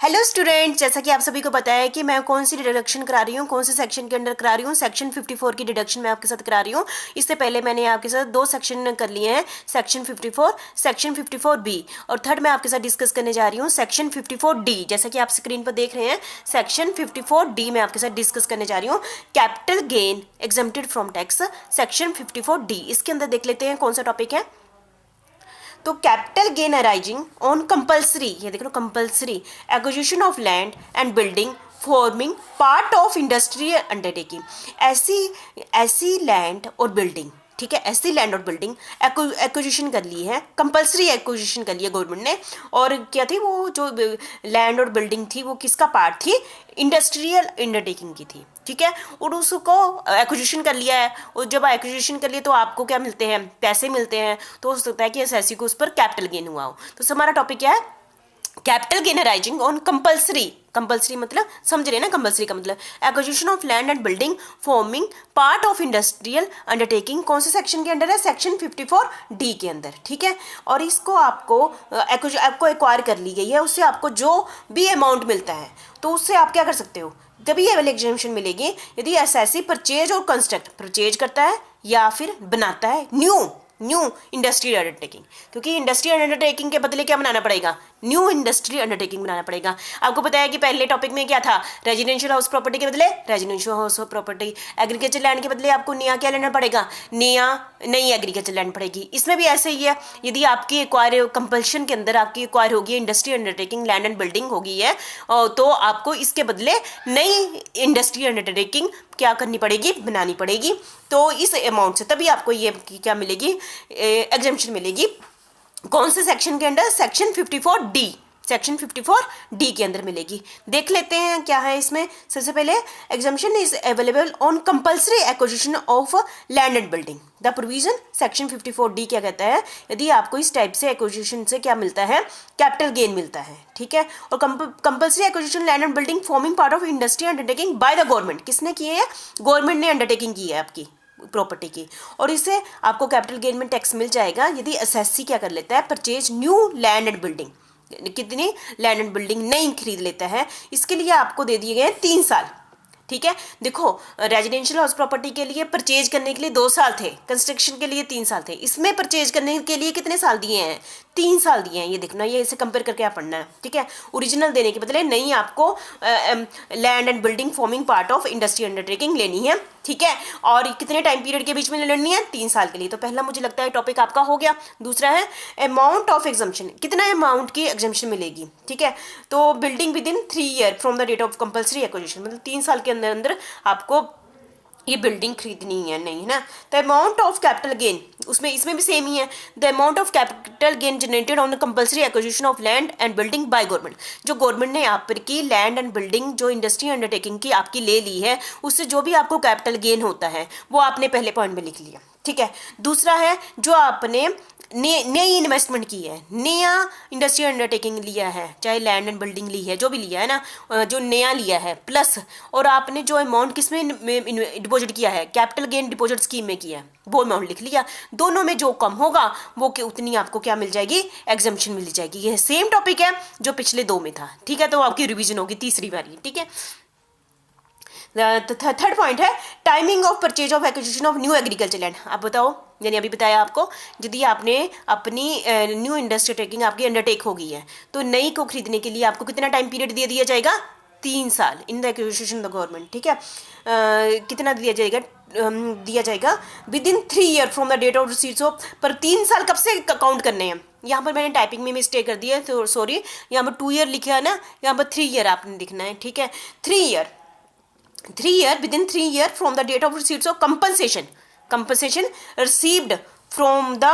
Hello student, जैसा कि आप सभी को पता है कि मैं कौन सी डिडक्शन करा रही हूँ, कौन से सेक्शन के अंडर करा रही हूँ। सेक्शन 54 की डिडक्शन मैं आपके साथ करा रही हूँ। इससे पहले मैंने आपके साथ दो सेक्शन कर लिए हैं, सेक्शन 54, सेक्शन 54B, और थर्ड मैं आपके साथ डिस्कस करने जा रही हूँ सेक्शन 54D। जैसा कि आप स्क्रीन पर देख रहे हैं, सेक्शन 54D मैं आपके साथ डिस्कस करने जा रही हूँ। Capital gain exempted from tax, section 54D। इसके अंदर देख लेते हैं कौन सा टॉपिक है। तो capital gain arising on compulsory, ये देख लो, compulsory acquisition of land and building forming part of industrial undertaking. ऐसी ऐसी लैंड और बिल्डिंग, ठीक है, ऐसी लैंड और बिल्डिंग एक्विजिशन कर ली है, कंपल्सरी एक्विजिशन कर लिया गवर्नमेंट ने। और क्या थी वो जो लैंड और बिल्डिंग थी, वो किसका पार्ट थी? इंडस्ट्रियल अंडरटेकिंग की थी, ठीक है। और उसको एक्विजिशन कर लिया है, और जब एक्विजिशन कर लिया तो आपको क्या मिलते हैं? पैसे मिलते हैं। तो हो सकता है कि एसएससी को उस पर कैपिटल गेन हुआ हो। तो हमारा टॉपिक क्या है? Capital gain arising on compulsory. Compulsory मतलब समझ रहे हैं ना, कंपल्सरी का मतलब acquisition of land and building forming part of industrial undertaking. कौन से सेक्शन के अंडर है? सेक्शन 54D के अंदर, ठीक है। और इसको आपको एक्वायर कर ली गई है, उससे आपको जो भी अमाउंट मिलता है तो उससे आप क्या कर सकते हो? तभी ये वाली एग्जामिनेशन मिलेगी यदि एसएससी परचेज और कंस्ट्रक्ट, परचेज करता है या फिर बनाता है न्यू इंडस्ट्रियल अंडरटेकिंग। क्योंकि इंडस्ट्रियल अंडरटेकिंग के बदले क्या बनाना पड़ेगा? न्यू इंडस्ट्रियल अंडरटेकिंग बनाना पड़ेगा। आपको पता है कि पहले टॉपिक में क्या था? रेजिडेंशियल हाउस प्रॉपर्टी के बदले residential house property, agriculture land के बदले आपको नया क्या लेना पड़ेगा? नई एग्रीकल्चर लैंड पड़ेगी। इसमें भी ऐसे ही है, यदि आपकी एक्वायर कंपल्शन के अंदर आपकी एक्वायर होगी industrial undertaking, land and building होगी है, तो आपको इसके बदले नई इंडस्ट्रियल अंडरटेकिंग क्या करनी पड़ेगी? बनानी पड़ेगी। तो इस अमाउंट से तभी आपको ये क्या मिलेगी? एग्जेम्पशन मिलेगी। कौन से सेक्शन के अंदर? सेक्शन 54D, सेक्शन 54D के अंदर मिलेगी। देख लेते हैं क्या है इसमें। सबसे पहले, exemption is available on compulsory acquisition of land and building. The provision section 54D क्या कहता है? यदि आपको इस टाइप से एक्विजिशन से क्या मिलता है? कैपिटल गेन मिलता है, ठीक है। और compulsory acquisition land and building forming part of industry undertaking bye the government. किसने की है? गवर्नमेंट ने अंडरटेकिंग की है आपकी प्रॉपर्टी की, और इससे आपको कैपिटल गेन में टैक्स मिल जाएगा यदि एसएससी क्या कर लेता है? Purchase new land and building, कितनी लैंड एंड बिल्डिंग नई खरीद लेता है। इसके लिए आपको दे दिए गए 3 साल, ठीक है। देखो, रेजिडेंशियल हाउस प्रॉपर्टी के लिए परचेज करने के लिए 2 साल थे, कंस्ट्रक्शन के लिए 3 साल थे। इसमें परचेज करने के लिए कितने साल दिए हैं? 3 साल दिए हैं। ये देखना, ये इसे कंपेयर करके आप पढ़ना है, ठीक है। ओरिजिनल देने के बदले नई आपको land and building forming part of industry undertaking लेनी है, ठीक है। और कितने टाइम पीरियड के बीच में लेनी है? 3 साल के लिए। तो पहला मुझे लगता है टॉपिक आपका हो गया। दूसरा है अमाउंट ऑफ एग्जाम्पशन, कितना अमाउंट की एग्जाम्पशन मिलेगी, ठीक है। तो building within 3 year from the date of compulsory acquisition, मतलब 3 साल के अंदर अंदर आपको ये बिल्डिंग खरीदनी है, नहीं है ना। The amount of capital gain, उसमें इसमें भी सेम ही है। The amount of capital gain generated on the compulsory acquisition of land and building by government. जो गवर्नमेंट ने आप पर की लैंड एंड बिल्डिंग जो इंडस्ट्री अंडरटेकिंग की आपकी ले ली है, उससे जो भी आपको कैपिटल गेन होता है वो आपने पहले पॉइंट में लिख लिया, ठीक है। दूसरा है जो आपने नई इन्वेस्टमेंट की है, नया इंडस्ट्री अंडरटेकिंग लिया है, चाहे लैंड एंड बिल्डिंग ली है, जो भी लिया है ना, जो नया लिया है, प्लस और आपने जो अमाउंट किसमें डिपॉजिट किया है? कैपिटल गेन डिपॉजिट स्कीम में किया है, वो अमाउंट लिख लिया। दोनों में जो कम होगा वो उतनी आपको क्या मिल जाएगी? एग्जाम्पशन मिल जाएगी। ये सेम टॉपिक है जो पिछले 2 में था, ठीक है। तो आपकी रिविजन होगी तीसरी बारी, ठीक है। थर्ड पॉइंट है timing of purchase of acquisition of new agriculture land. आप बताओ, यानी अभी बताया आपको, यदि आपने अपनी न्यू इंडस्ट्री टेकिंग आपकी अंडरटेक हो गई है, तो नई को खरीदने के लिए आपको कितना टाइम पीरियड दे दिया जाएगा? 3 साल in the acquisition the government, ठीक है। कितना दिया जाएगा within 3 year from the date of receipts of. पर 3 साल कब से काउंट करने हैं? यहाँ पर मैंने टाइपिंग में मिस्टेक कर दी है, तो सॉरी, यहाँ पर 2 ईयर लिखा है ना, यहाँ पर 3 ईयर आपने लिखना है, ठीक है। 3 year within 3 year from the date of receipts of compensation received from the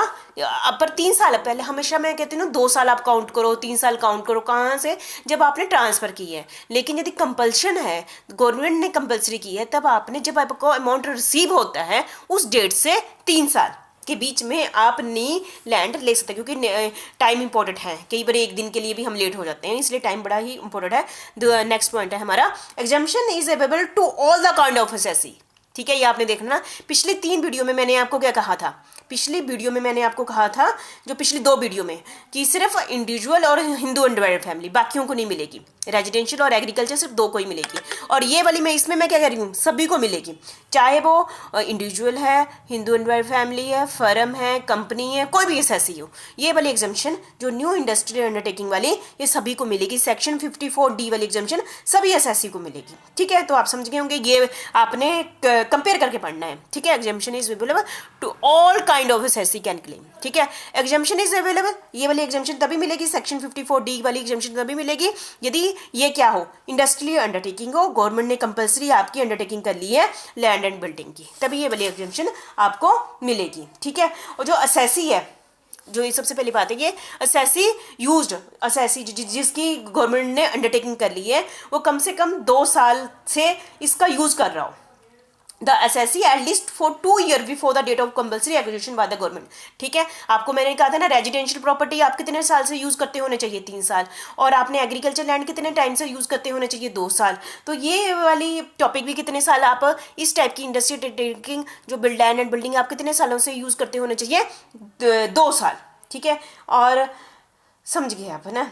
पर 3 साल पहले। हमेशा मैं कहती हूँ 2 साल आप काउंट करो, 3 साल काउंट करो। कहाँ से? जब आपने ट्रांसफर की है। लेकिन यदि कंपल्शन है, गवर्नमेंट ने कंपल्सरी की है, तब आपने जब आपको अमाउंट रिसीव होता है उस डेट से 3 साल के बीच में आप नई लैंड ले सकते हैं। क्योंकि टाइम इंपॉर्टेंट है, कई बार एक दिन के लिए भी हम लेट हो जाते हैं, इसलिए टाइम बड़ा ही इंपॉर्टेंट है। नेक्स्ट पॉइंट है हमारा exemption is available to all the kind of assessee, ठीक है। ये आपने देखना, पिछले 3 वीडियो में मैंने आपको क्या कहा था? पिछली वीडियो में मैंने आपको कहा था, जो पिछली 2 वीडियो में, कि सिर्फ इंडिविजुअल और हिंदू अनडिवाइडेड फैमिली, बाकियों को नहीं मिलेगी। रेजिडेंशियल और एग्रीकल्चर सिर्फ 2 को ही मिलेगी। और ये वाली मैं इसमें मैं क्या कह रही हूँ, सभी को मिलेगी, चाहे वो इंडिविजुअल है, हिंदू एंड फैमिली है, फर्म है, कंपनी है, कोई भी ऐसी हो। ये वाली एग्जाम्शन जो न्यू इंडस्ट्रियल अंडरटेकिंग वाली, ये सभी को मिलेगी। सेक्शन 54D वाली एग्जाम्शन सभी एसएससी को मिलेगी। ठीक है, तो आप समझ गए होंगे, ये आपने कंपेयर करके पढ़ना है। ठीक है, exemption is available to all kind of assessee can claim. ठीक है, एग्जाम्शन इज अवेलेबल, ये वाली एग्जाम्शन तभी मिलेगी, सेक्शन 54D वाली एग्जाम्शन तभी मिलेगी यदि ये क्या हो, इंडस्ट्रियल अंडरटेकिंग हो, गवर्नमेंट ने कंपलसरी आपकी अंडरटेकिंग कर ली है लैंड एंड बिल्डिंग की, तभी ये वाली एग्जाम्शन आपको मिलेगी। ठीक है, और जो असेसी है, जो ये सबसे पहली बात है, ये असेसी यूज्ड, असेसी जिसकी गवर्नमेंट ने अंडरटेकिंग कर ली है, वो कम से कम 2 साल से इसका यूज कर रहा हो। The assessee at least for 2 year before the date of compulsory acquisition by the government. ठीक है, आपको मैंने कहा था ना, रेजिडेंशियल प्रॉपर्टी आप कितने साल से यूज करते होने चाहिए, 3 साल, और आपने एग्रीकल्चर लैंड कितने टाइम से यूज करते होने चाहिए, 2 साल। तो ये वाली टॉपिक भी कितने साल आप इस टाइप की इंडस्ट्री टेकिंग जो लैंड एंड बिल्डिंग आप कितने सालों से यूज करते होने चाहिए, 2 साल। ठीक है, और समझ गए आप, है ना।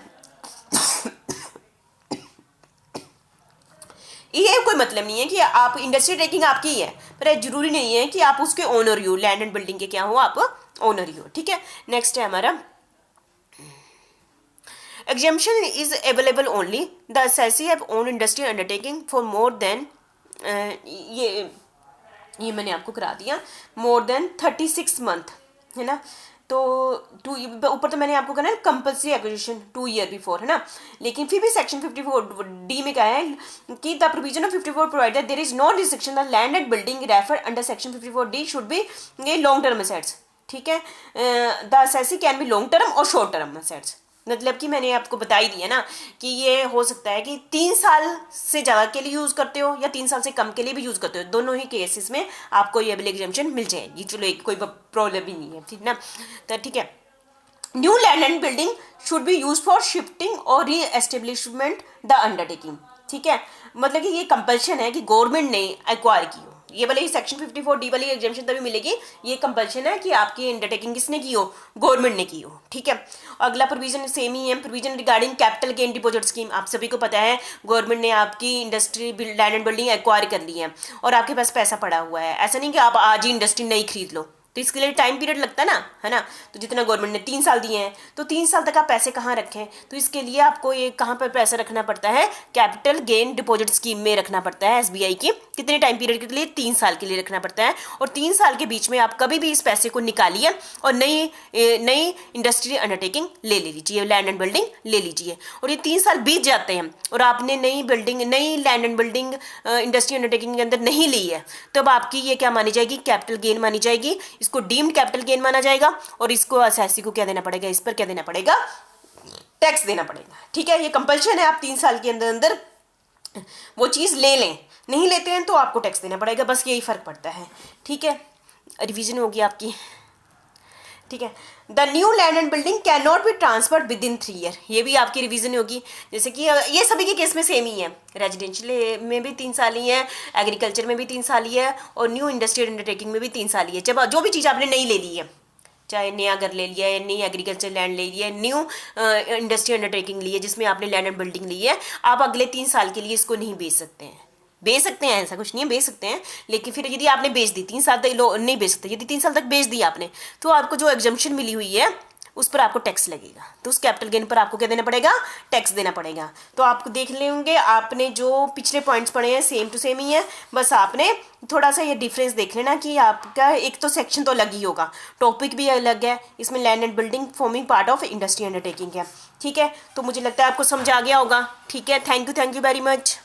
ये कोई मतलब नहीं है कि आप इंडस्ट्री टेकिंग आपकी ही है, पर जरूरी नहीं है कि आप उसके ओनर ही हो, लैंड एंड बिल्डिंग के क्या हो, आप ओनर ही हो। ठीक है, नेक्स्ट है हमारा exemption is available only the assessee have own industry undertaking for more than, ये मैंने आपको करा दिया, मोर देन 36 मंथ, है ना। तो ऊपर तो मैंने आपको कहना है कंपल्सरी एक्विजिशन 2 ईयर बिफोर, है ना, लेकिन फिर भी सेक्शन 54D में क्या है कि the provision of 54 provide that there is no restriction the land and building refer under section 54D should be ये लॉन्ग टर्म एसेट्स। ठीक है, the assessee can be long term और शॉर्ट टर्म एसेट्स। मतलब कि मैंने आपको बता ही दिया ना कि ये हो सकता है कि 3 साल से ज़्यादा के लिए यूज़ करते हो या 3 साल से कम के लिए भी यूज़ करते हो, दोनों ही केसेस में आपको ये वाली एग्जाम्पशन मिल जाएगी। चलो, एक कोई प्रॉब्लम ही नहीं है, ठीक ना। तो ठीक है, new land and building should be use for shifting और री एस्टेब्लिशमेंट द अंडरटेकिंग। ठीक है, मतलब कि ये कंपल्शन है कि गवर्नमेंट ने एक्वायर की हो, ये वाली सेक्शन 54D वाली एग्जाम्पशन तभी मिलेगी, ये कंपल्शन है कि आपकी अंडरटेकिंग किसने की हो, गवर्नमेंट ने की हो। ठीक है, अगला प्रोविजन सेम ही है, provision regarding capital gain deposit scheme. आप सभी को पता है गवर्नमेंट ने आपकी industry land and building acquire कर ली है और आपके पास पैसा पड़ा हुआ है, ऐसा नहीं कि आप आज ही इंडस्ट्री नहीं खरीद लो, तो इसके लिए टाइम पीरियड लगता है ना, है ना। तो जितना गवर्नमेंट ने 3 साल दिए हैं, तो 3 साल तक आप पैसे कहाँ रखें, तो इसके लिए आपको ये कहाँ पर पैसा रखना पड़ता है, कैपिटल गेन डिपॉजिट स्कीम में रखना पड़ता है एसबीआई की। कितने टाइम पीरियड के लिए, 3 साल के लिए रखना पड़ता है, और 3 साल के बीच में आप कभी भी इस पैसे को निकालिए और नई इंडस्ट्री अंडरटेकिंग ले लीजिए, लैंड एंड बिल्डिंग ले लीजिए। और ये 3 साल बीत जाते हैं और आपने नई land and building industry undertaking के अंदर नहीं ली है, तब आपकी ये क्या मानी जाएगी, कैपिटल गेन मानी जाएगी, इसको डीम्ड कैपिटल गेन माना जाएगा, और इसको एसएससी को क्या देना पड़ेगा, इस पर क्या देना पड़ेगा, टैक्स देना पड़ेगा। ठीक है, ये कंपल्शन है, आप 3 साल के अंदर अंदर वो चीज़ ले लें, नहीं लेते हैं तो आपको टैक्स देना पड़ेगा, बस यही फर्क पड़ता है। ठीक है, रिवीजन होगी आपकी। ठीक है, the new land and building can not be transferred with in 3 year, ये भी आपकी रिवीजन होगी। जैसे कि ये सभी के केस में सेम ही है, रेजिडेंशियल में भी 3 साल ही है, एग्रीकल्चर में भी 3 साल ही है, और न्यू इंडस्ट्रियल अंडरटेकिंग में भी 3 साल ही है। जब जो भी चीज़ आपने नई ले ली है, चाहे नया घर ले लिया है, नई एग्रीकल्चर लैंड ले लिया है, न्यू इंडस्ट्री अंडरटेकिंग ली है जिसमें आपने लैंड एंड बिल्डिंग ली है, आप अगले 3 साल के लिए इसको नहीं बेच सकते हैं। बेच सकते हैं, ऐसा कुछ नहीं है, बेच सकते हैं, लेकिन फिर यदि आपने बेच दी 3 साल तक नहीं बेच सकते, यदि 3 साल तक बेच दी आपने, तो आपको जो एग्जम्पशन मिली हुई है उस पर आपको टैक्स लगेगा, तो उस कैपिटल गेन पर आपको क्या देना पड़ेगा, टैक्स देना पड़ेगा। तो आपको देख लेंगे, आपने जो पिछले पॉइंट्स पढ़े हैं सेम टू सेम ही है, बस आपने थोड़ा सा ये डिफरेंस देख लेना कि आपका एक तो सेक्शन तो अलग ही होगा, टॉपिक भी अलग है, इसमें land and building forming part of industry undertaking है। ठीक है, तो मुझे लगता है आपको समझ आ गया होगा। ठीक है, थैंक यू वेरी मच।